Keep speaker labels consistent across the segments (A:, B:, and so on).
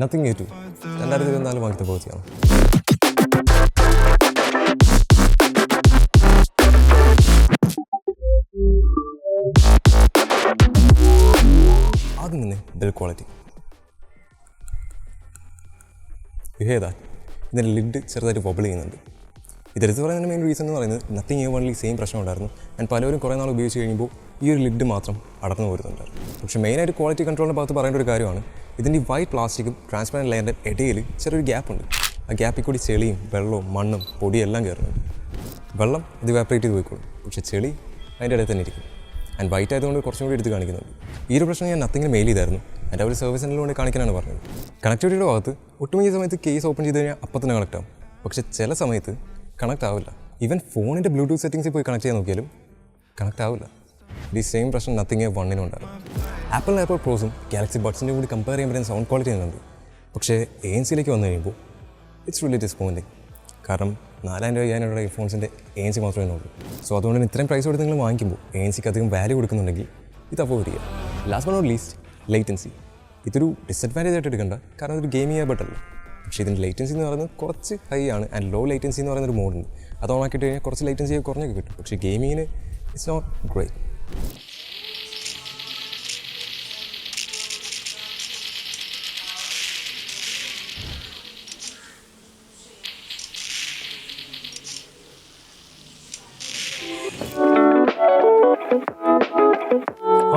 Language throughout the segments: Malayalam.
A: നത്തിങ് ഏറ്റു 2024 വാങ്ങിച്ച പോർച്ചിയാണ്. ആദ്യം തന്നെ ബിൽഡ് ക്വാളിറ്റി. ഏതാ ഇതിൻ്റെ ലിഡ് ചെറുതായിട്ട് വബിൾ ചെയ്യുന്നുണ്ട്. ഇതെടുത്ത് പറയുന്നതിന് മെയിൻ റീസൺ എന്ന് പറയുന്നത് നത്തിങ് എ വൺലി സെയിം പ്രശ്നം ഉണ്ടായിരുന്നു. ആൻഡ് പലരും കുറേ നാൾ ഉപയോഗിച്ച് കഴിയുമ്പോൾ ഈ ഒരു ലിഡ് മാത്രം അടർന്നു പോരുന്നുണ്ടായിരുന്നു. പക്ഷേ മെയിനായിട്ട് ക്വാളിറ്റി കൺട്രോളിൻ്റെ ഭാഗത്ത് പറയേണ്ട ഒരു കാര്യമാണ്, ഇതിൻ്റെ ഈ വൈറ്റ് പ്ലാസ്റ്റിക്കും ട്രാൻസ്പെറൻറ്റ് ലെയറിൻ്റെ ഇടയിൽ ചെറിയൊരു ഗ്യാപ്പുണ്ട്. ആ ഗ്യാപ്പിൽ കൂടി ചെളിയും വെള്ളവും മണ്ണും പൊടിയും എല്ലാം കയറുന്നുണ്ട്. വെള്ളം ഇത് ഇവാപ്പറേറ്റ് ചെയ്ത് പോയിക്കോളും, പക്ഷേ ചെളി അതിൻ്റെ ഇടയിൽ തന്നെ ഇരിക്കും. ആൻഡ് വൈറ്റ് ആയതുകൊണ്ട് കുറച്ചും കൂടി എടുത്ത് കാണിക്കുന്നുണ്ട്. ഈ ഒരു പ്രശ്നം ഞാൻ നത്തിങ്ങിന് മെയിൽ ചെയ്തായിരുന്നു. എൻ്റെ ഒരു സർവീസ് സെൻ്ററിൽ കൊണ്ട് കാണിക്കാനാണ് പറഞ്ഞത്. കണക്ടിവിറ്റിയുടെ ഭാഗത്ത് ഒട്ടുമിക്ക സമയത്ത് കേസ് ഓപ്പൺ ചെയ്ത് കഴിഞ്ഞാൽ അപ്പം തന്നെ കണക്ട് ആവും. പക്ഷേ ചില സമയത്ത് കണക്ട് ആവില്ല. ഈവൻ ഫോണിൻ്റെ ബ്ലൂടൂത്ത് സെറ്റിങ്സിൽ പോയി കണക്ട് ചെയ്യാൻ നോക്കിയാലും കണക്ട് ആവില്ല. ഈ സെയിം പ്രശ്നം നത്തിങ് എ വണ്ണിനും ഉണ്ടാകും. ആപ്പിൾ എയർപോഡ് പ്രോസും ഗാലക്സി ബഡ്സിൻ്റെ കൂടി കമ്പയർ ചെയ്യുമ്പോൾ സൗണ്ട് ക്വാളിറ്റി ചെയ്യുന്നുണ്ട്. പക്ഷേ ANC വന്നു കഴിയുമ്പോൾ ഇറ്റ്സ് റിയലി ഡിസപ്പോയിൻറ്റിങ്. കാരണം 4000-5000 ഹെഡ്ഫോൺസിൻ്റെ ANC മാത്രമേ ഉള്ളൂ. സോ അതുകൊണ്ട് തന്നെ ഇത്രയും പ്രൈസ് കൊടുത്ത് നിങ്ങൾ വാങ്ങിക്കുമ്പോൾ ANCക്ക് അധികം വാല്യൂ കൊടുക്കുന്നുണ്ടെങ്കിൽ ഇത് അവോയ്ഡ് ചെയ്യുക. Last but not least, latency. ഇതൊരു ഡിസഡ്വാൻറ്റേജ് ആയിട്ട് എടുക്കേണ്ട, കാരണം ഇതൊരു ഗെയിമിംഗ് ആയിട്ടല്ല. പക്ഷേ ഇതിൻ്റെ ലേറ്റൻസി എന്ന് പറയുന്നത് കുറച്ച് ഹൈ ആണ്. ആൻഡ് ലോ ലേറ്റൻസി എന്ന് പറയുന്നൊരു മോഡുണ്ട്. അത് ഓണാക്കിയിട്ട് കഴിഞ്ഞാൽ കുറച്ച് ലേറ്റൻസി കുറഞ്ഞൊക്കെ കിട്ടും. പക്ഷേ ഗെയിമിങ്ങിന് ഇറ്റ്സ് നോട്ട് ഗ്രേറ്റ്.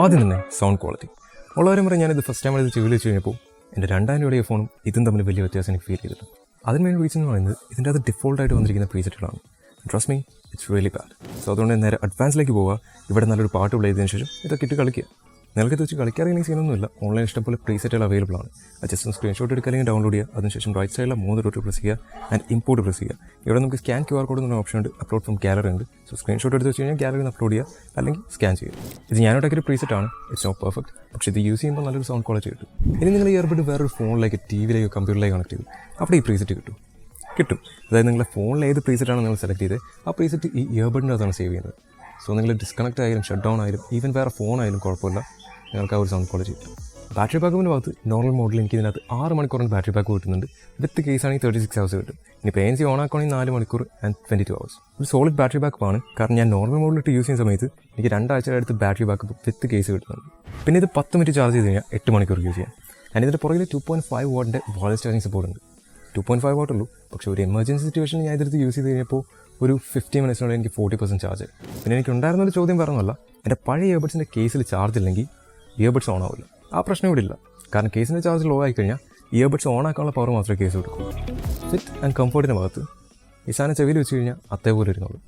A: ആദ്യം തന്നെ സൗണ്ട് ക്വാളിറ്റി ഉള്ളവരും പറയും, ഞാനിത് ഫസ്റ്റ് ടൈം ഇത് ചെവിയിൽ വെച്ച് കഴിഞ്ഞപ്പോൾ എൻ്റെ 2000 രൂപയുടെ ഫോണും ഇതും തമ്മിൽ വലിയ വ്യത്യാസം എനിക്ക് ഫീൽ ചെയ്തിട്ടുണ്ട്. അതിന് മെയിൻ റീസൺ എന്ന് പറയുന്നത് ഇതിൻ്റെ അത് ഡിഫോൾട്ടായിട്ട് വന്നിരിക്കുന്ന പ്രീസെറ്റുകളാണ്. Trust me, it's really bad. So അതുകൊണ്ട് നേരെ അഡ്വാൻസിലേക്ക് പോവുക. ഇവിടെ നല്ലൊരു പാട്ട് പ്ലേ ചെയ്തതിന് ശേഷം ഇതൊക്കെ ഇട്ട് കളിക്കുക. നിങ്ങൾക്കിത് വെച്ച് കളിക്കാറിയ സീനൊന്നുമില്ല. ഓൺലൈൻ ഇഷ്ടംപോലെ പ്രീസെറ്റുകൾ അവൈലബിൾ ആണ്. അത് ജസ്റ്റ് ഒന്ന് സ്ക്രീൻഷോട്ട് എടുക്കുക, അല്ലെങ്കിൽ ഡൗൺലോഡ് ചെയ്യുക. അതിനുശേഷം റൈറ്റ് സൈഡിലെ 3 ഡോട്ട് പ്രസ് ചെയ്യുക ആൻഡ് ഇമ്പോർട്ട് പ്രസ് ചെയ്യുക. ഇവിടെ നമുക്ക് സ്കാൻ QR കോഡ് എന്ന ഓപ്ഷൻ ഉണ്ട്. അപ്ലോഡ് ഫ്രം ഗാലറി ഉണ്ട്. സോ സ്ക്രീൻഷോട്ട് എടുത്ത് വെച്ച് കഴിഞ്ഞാൽ ഗാലറിയിൽ നിന്ന് അപ്ലോഡ് ചെയ്യുക, അല്ലെങ്കിൽ സ്കാൻ ചെയ്യുക. ഇത് ഞാനോട്ടൊക്കെ ഒരു പ്രീസെറ്റാണ്. ഇറ്റ്സ് നോട്ട് പെർഫെക്റ്റ്, പക്ഷേ ഇത് യൂസ് ചെയ്യുമ്പോൾ നല്ലൊരു സൗണ്ട് ക്വാളിറ്റി കിട്ടും. ഇനി നിങ്ങൾ ഇയർബഡ് വേറൊരു ഫോണിലേക്ക്, TV-യിലേക്കോ കമ്പ്യൂട്ടറിലേക്കോ കണക്ട് ചെയ്തു, അവിടെ ഈ പ്രീസെറ്റ് കിട്ടും. അതായത് നിങ്ങളുടെ ഫോണിൽ ഏത് പ്രീസെറ്റാണ് നിങ്ങൾ സെലക്ട് ചെയ്ത് ആ പ്രീസെറ്റ് ഈ ഇയർബഡിൻ്റെ അകത്താണ് സേവ് ചെയ്യുന്നത്. സോ നിങ്ങൾ ഡിസ്കണക്ട് ആയാലും ഷട്ട് ഡൗൺ ആയാലും ഈവൻ വേറെ ഫോണായാലും കുഴപ്പമില്ല, നിങ്ങൾക്ക് ആ ഒരു സൗണ്ട് ക്വാളിറ്റി കിട്ടും. ബാറ്ററി ബാക്കപ്പിൻ്റെ ഭാഗത്ത് നോർമൽ മോഡൽ എനിക്ക് ഇതിനകത്ത് 6 മണിക്കൂറിന് ബാറ്ററി ബാക്ക് കിട്ടുന്നുണ്ട്. വിത്ത് കേസ് ആണെങ്കിൽ 36 hours കിട്ടും. ഇനിയിപ്പോൾ ANC ഓൺ ആക്കുകയാണെങ്കിൽ 4 മണിക്കൂർ ആൻഡ് 22 hours. ഒരു സോളിഡ് ബാറ്ററി ബാക്കപ്പ് ആണ്. കാരണം ഞാൻ നോർമൽ മോഡിലിട്ട് യൂസ് ചെയ്യുന്ന സമയത്ത് എനിക്ക് 2 ആഴ്ചയുടെ അടുത്ത് ബാറ്ററി ബാക്കപ്പ് വിത്ത് കേസ് കിട്ടുന്നുണ്ട്. പിന്നെ ഇത് 10 മിനിറ്റ് ചാർജ് ചെയ്ത് കഴിഞ്ഞാൽ 8 മണിക്കൂർ യൂസ് ചെയ്യാം. ആൻഡ് ഇതിൻ്റെ പുറകിൽ 2.5 വാട്ടിൻ്റെ വോയിസ് ചാർജിങ് സപ്പോർട്ട് ഉണ്ട്. 2.5 വാട്ട് ഉള്ളൂ, പക്ഷേ ഒരു എമർജൻസി സിറ്റുവേഷൻ ഞാൻ ഇതെടുത്ത് യൂസ് ചെയ്ത് കഴിഞ്ഞപ്പോൾ ഒരു 50 മിനിറ്റ്സിനുള്ളിൽ എനിക്ക് 40% ചാർജ്. പിന്നെ എനിക്ക് ഉണ്ടായിരുന്നൊരു ചോദ്യം പറഞ്ഞല്ല, എൻ്റെ പഴയ ഇയർബഡ്സിൻ്റെ കേസിൽ ചാർജ് ഇല്ലെങ്കിൽ ഇയർബഡ്സ് ഓൺ ആവില്ല. ആ പ്രശ്നം ഇവിടെ ഇല്ല. കാരണം കേസിൻ്റെ ചാർജ് ലോ ആയിക്കഴിഞ്ഞാൽ ഇയർബഡ്സ് ഓൺ ആക്കാനുള്ള പവർ മാത്രമേ കേസ് കൊടുക്കൂ. ഫിറ്റ് ആൻഡ് കംഫർട്ടിൻ്റെ ഭാഗത്ത് ഈ സാധനം ചെവിയിൽ വെച്ച് കഴിഞ്ഞാൽ അതേപോലെ ഇരുന്നുള്ളൂ.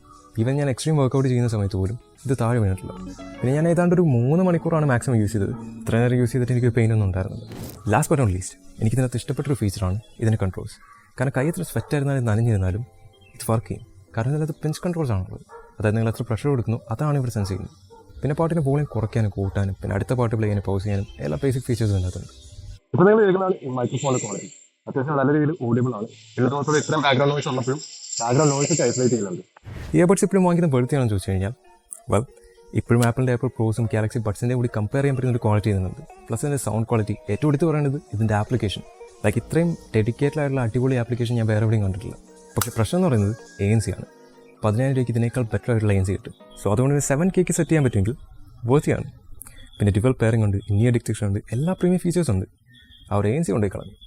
A: ഈവൻ ഞാൻ എക്സ്ട്രീം വർക്കൗട്ട് ചെയ്യുന്ന സമയത്ത് പോലും ഇത് താഴെ വീണിട്ടില്ല. പിന്നെ ഞാൻ ഏതാണ്ട് ഒരു 3 മണിക്കൂറാണ് മാക്സിമം യൂസ് ചെയ്തത്. ഇത്ര നേരം യൂസ് ചെയ്തിട്ട് എനിക്ക് പെയിൻ ഒന്നും ഉണ്ടായിരുന്നില്ല. ലാസ്റ്റ് ബട്ട് നോട്ട് ലീസ്റ്റ്, എനിക്കിതിനകത്ത് ഇഷ്ടപ്പെട്ടൊരു ഫീച്ചറാണ് ഇതിൻ്റെ കൺട്രോൾസ്. കാരണം കൈ എത്ര സ്വെറ്റ് ആയിരുന്നാലും നനഞ്ഞിരുന്നാലും ഇത് വർക്ക് ചെയ്യും. കാരണം ഇതിനകത്ത് പിഞ്ച് കൺട്രോൾസ് ആണുള്ളത്. അതായത് നിങ്ങൾ എത്ര പ്രഷർ കൊടുക്കുന്നു അതാണ് ഇവിടെ സെൻസ് ചെയ്യുന്നത്. പിന്നെ പാട്ടിൻ്റെ വോളിയം കുറയ്ക്കാനും കൂട്ടാനും പിന്നെ അടുത്ത പാട്ട് പ്ലേ ചെയ്യാനും പൗസ് ചെയ്യാനും എല്ലാ ബേസിക് ഫീച്ചേഴ്സും ഇതിനകത്തുണ്ട്.
B: ഇപ്പോൾ നിങ്ങൾ കേൾക്കുന്നതാണ് ഈ മൈക്രോഫോണിൻ്റെ ക്വാളിറ്റി. അത്യാവശ്യം നല്ല രീതിയിൽ ഓഡിയബിൾ ആണ്. ഇതിനകത്ത് മാത്രമേ ഇത്രയും ബാക്ക്ഗ്രൗണ്ട് നോയ്സ് ഉള്ളപ്പോഴും ബാക്ക്ഗ്രൗണ്ട് നോയ്സ് ഒക്കെ ഐസൊലേറ്റ് ചെയ്യുന്നുണ്ട്.
A: ഇയർബഡ്സ് ഇപ്പോഴും വാങ്ങിക്കുന്ന വെറുതെയാണെന്ന് ചോദിച്ചു കഴിഞ്ഞാൽ, വെൽ ഇപ്പോഴും ആപ്പിളിൻ്റെ എയർപോഡ് പ്രോസും ഗാലക്സി ബഡ്സിൻ്റെ കൂടി കമ്പയർ ചെയ്യാൻ പറ്റുന്ന ഒരു ക്വാളിറ്റി ചെയ്യുന്നുണ്ട്. പ്ലസ് ഇതിൻ്റെ സൗണ്ട് ക്വാളിറ്റി ഏറ്റവും എടുത്ത് പറയേണ്ടത് ഇതിൻ്റെ ആപ്ലിക്കേഷൻ. ലൈക്ക് ഇത്രയും ഡെഡിക്കേറ്റഡ് ആയിട്ടുള്ള അടിപൊളി ആപ്ലിക്കേഷൻ ഞാൻ വേറെ എവിടെയും കണ്ടിട്ടില്ല. പക്ഷേ പ്രശ്നം എന്ന് പറയുന്നത് ANC ആണ്. 10,000 രൂപയ്ക്ക് ഇതിനേക്കാൾ ബെറ്റർ ആയിട്ടുള്ള ANC കിട്ടും. സോ അതുകൊണ്ട് തന്നെ 7K സെറ്റ് ചെയ്യാൻ പറ്റുമെങ്കിൽ വേർത്തിയാണ്. പിന്നെ ഡ്യുവൽ പെയറിംഗ് ഉണ്ട്, ഇനിയ ഡിറ്റക്ഷൻ ഉണ്ട്, എല്ലാ പ്രീമിയം ഫീച്ചേഴ്സ് ഉണ്ട്. ആ ഒരു ANC കൊണ്ടുപോയി കളഞ്ഞു.